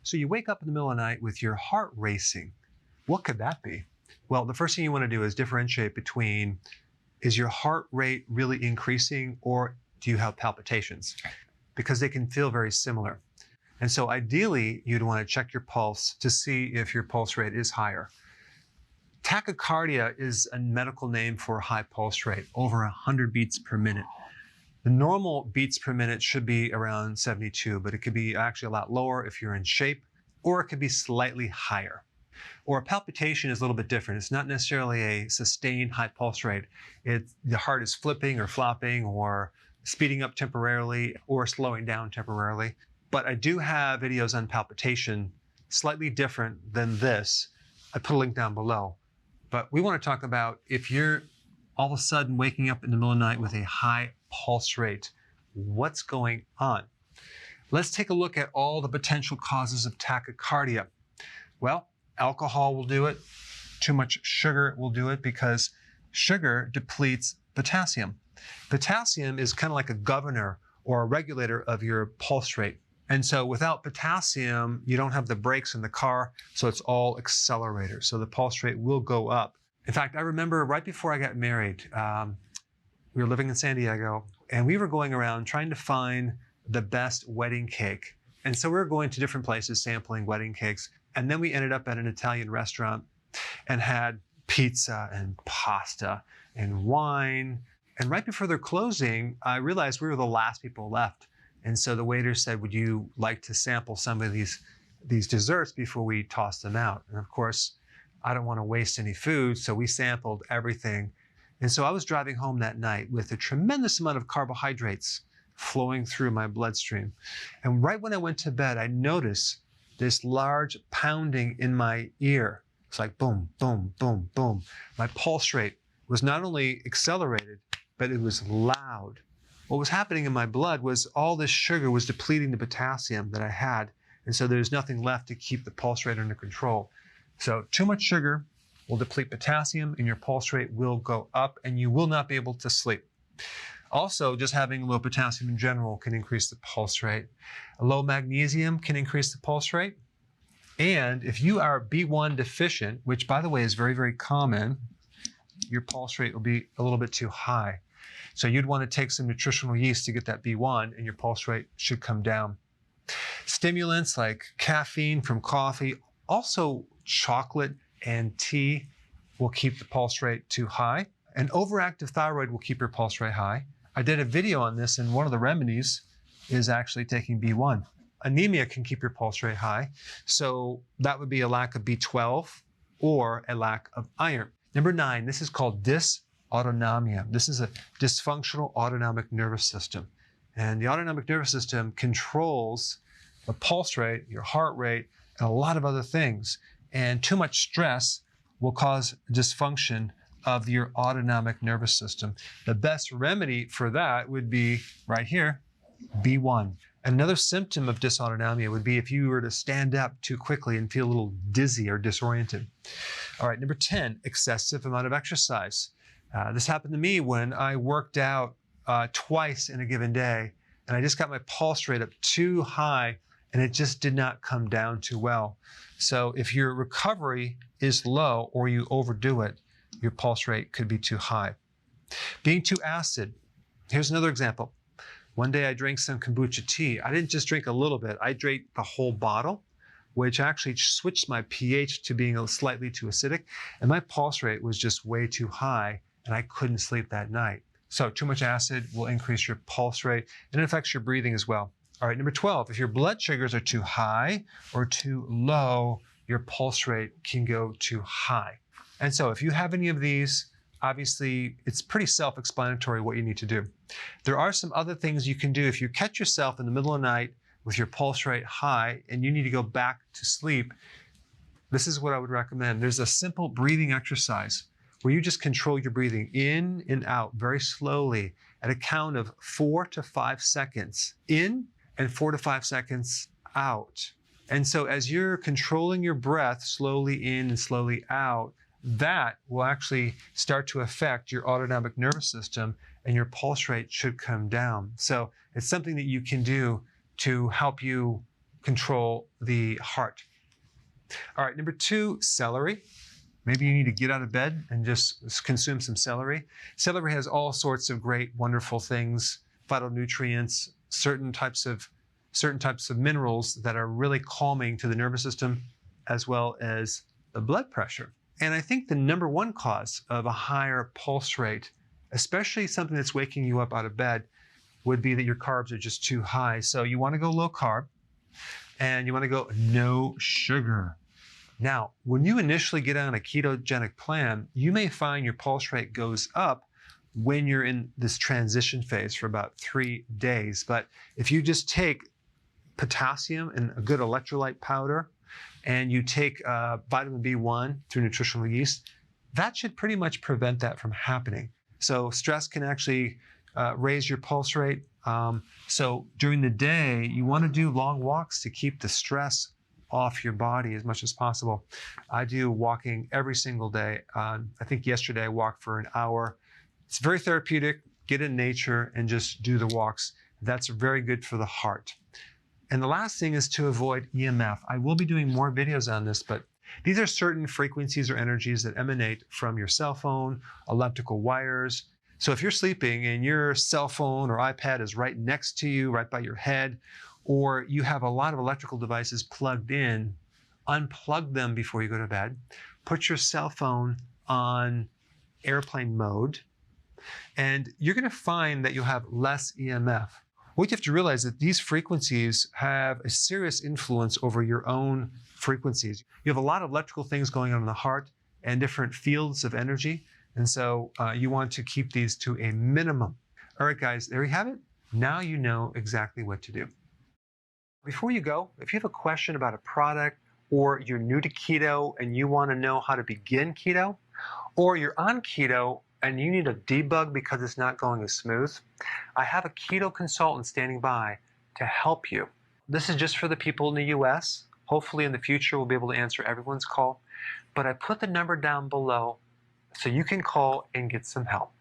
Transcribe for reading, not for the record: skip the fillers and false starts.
So you wake up in the middle of the night with your heart racing. What could that be? Well, the first thing you want to do is differentiate between, is your heart rate really increasing or do you have palpitations? Because they can feel very similar. And so ideally, you'd want to check your pulse to see if your pulse rate is higher. Tachycardia is a medical name for high pulse rate, over 100 beats per minute. The normal beats per minute should be around 72, but it could be actually a lot lower if you're in shape, or it could be slightly higher. Or a palpitation is a little bit different. It's not necessarily a sustained high pulse rate. The heart is flipping or flopping or speeding up temporarily or slowing down temporarily. But I do have videos on palpitation, slightly different than this. I put a link down below. But we want to talk about if you're all of a sudden waking up in the middle of the night with a high pulse rate, what's going on? Let's take a look at all the potential causes of tachycardia. Well, alcohol will do it. Too much sugar will do it because sugar depletes potassium. Potassium is kind of like a governor or a regulator of your pulse rate. And so without potassium, you don't have the brakes in the car, so it's all accelerator. So the pulse rate will go up. In fact, I remember right before I got married, we were living in San Diego, and we were going around trying to find the best wedding cake. And so we were going to different places sampling wedding cakes. And then we ended up at an Italian restaurant and had pizza and pasta and wine. And right before their closing, I realized we were the last people left. And so the waiter said, would you like to sample some of these desserts before we toss them out? And of course, I don't want to waste any food, so we sampled everything. And so I was driving home that night with a tremendous amount of carbohydrates flowing through my bloodstream. And right when I went to bed, I noticed this large pounding in my ear. It's like boom, boom, boom, boom. My pulse rate was not only accelerated, but it was loud. What was happening in my blood was all this sugar was depleting the potassium that I had. And so there's nothing left to keep the pulse rate under control. So too much sugar will deplete potassium and your pulse rate will go up and you will not be able to sleep. Also, just having low potassium in general can increase the pulse rate. Low magnesium can increase the pulse rate. And if you are B1 deficient, which by the way is very, very common, your pulse rate will be a little bit too high. So you'd want to take some nutritional yeast to get that B1 and your pulse rate should come down. Stimulants like caffeine from coffee, also chocolate and tea will keep the pulse rate too high. And overactive thyroid will keep your pulse rate high. I did a video on this, and one of the remedies is actually taking B1. Anemia can keep your pulse rate high. So that would be a lack of B12 or a lack of iron. Number 9, this is called dysautonomia. This is a dysfunctional autonomic nervous system. And the autonomic nervous system controls the pulse rate, your heart rate, and a lot of other things. And too much stress will cause dysfunction of your autonomic nervous system. The best remedy for that would be right here, B1. Another symptom of dysautonomia would be if you were to stand up too quickly and feel a little dizzy or disoriented. All right, number 10, excessive amount of exercise. This happened to me when I worked out twice in a given day, and I just got my pulse rate up too high, and it just did not come down too well. So if your recovery is low or you overdo it, your pulse rate could be too high. Being too acid. Here's another example. One day I drank some kombucha tea. I didn't just drink a little bit. I drank the whole bottle, which actually switched my pH to being slightly too acidic. And my pulse rate was just way too high, and I couldn't sleep that night. So too much acid will increase your pulse rate, and it affects your breathing as well. All right, number 12, if your blood sugars are too high or too low, your pulse rate can go too high. And so if you have any of these, obviously it's pretty self-explanatory what you need to do. There are some other things you can do if you catch yourself in the middle of the night with your pulse rate high and you need to go back to sleep. This is what I would recommend. There's a simple breathing exercise where you just control your breathing in and out very slowly at a count of 4 to 5 seconds in and 4 to 5 seconds out. And so as you're controlling your breath slowly in and slowly out, that will actually start to affect your autonomic nervous system and your pulse rate should come down. So it's something that you can do to help you control the heart. All right, number 2, celery. Maybe you need to get out of bed and just consume some celery. Celery has all sorts of great, wonderful things, phytonutrients, certain types of minerals that are really calming to the nervous system, as well as the blood pressure. And I think the number 1 cause of a higher pulse rate, especially something that's waking you up out of bed, would be that your carbs are just too high. So you want to go low carb, and you want to go no sugar. Now, when you initially get on a ketogenic plan, you may find your pulse rate goes up when you're in this transition phase for about 3 days. But if you just take potassium and a good electrolyte powder, and you take vitamin B1 through nutritional yeast, that should pretty much prevent that from happening. So stress can actually raise your pulse rate. So during the day, you want to do long walks to keep the stress off your body as much as possible. I do walking every single day. I think yesterday I walked for an hour. It's very therapeutic. Get in nature and just do the walks. That's very good for the heart. And the last thing is to avoid EMF. I will be doing more videos on this, but these are certain frequencies or energies that emanate from your cell phone, electrical wires. So if you're sleeping and your cell phone or iPad is right next to you, right by your head, or you have a lot of electrical devices plugged in, unplug them before you go to bed. Put your cell phone on airplane mode, and you're going to find that you'll have less EMF. What you have to realize is that these frequencies have a serious influence over your own frequencies. You have a lot of electrical things going on in the heart and different fields of energy, and so you want to keep these to a minimum. All right, guys, there you have it. Now you know exactly what to do. Before you go, if you have a question about a product, or you're new to keto and you want to know how to begin keto, or you're on keto and you need a debug because it's not going as smooth, I have a keto consultant standing by to help you. This is just for the people in the US. Hopefully in the future we'll be able to answer everyone's call, but I put the number down below so you can call and get some help.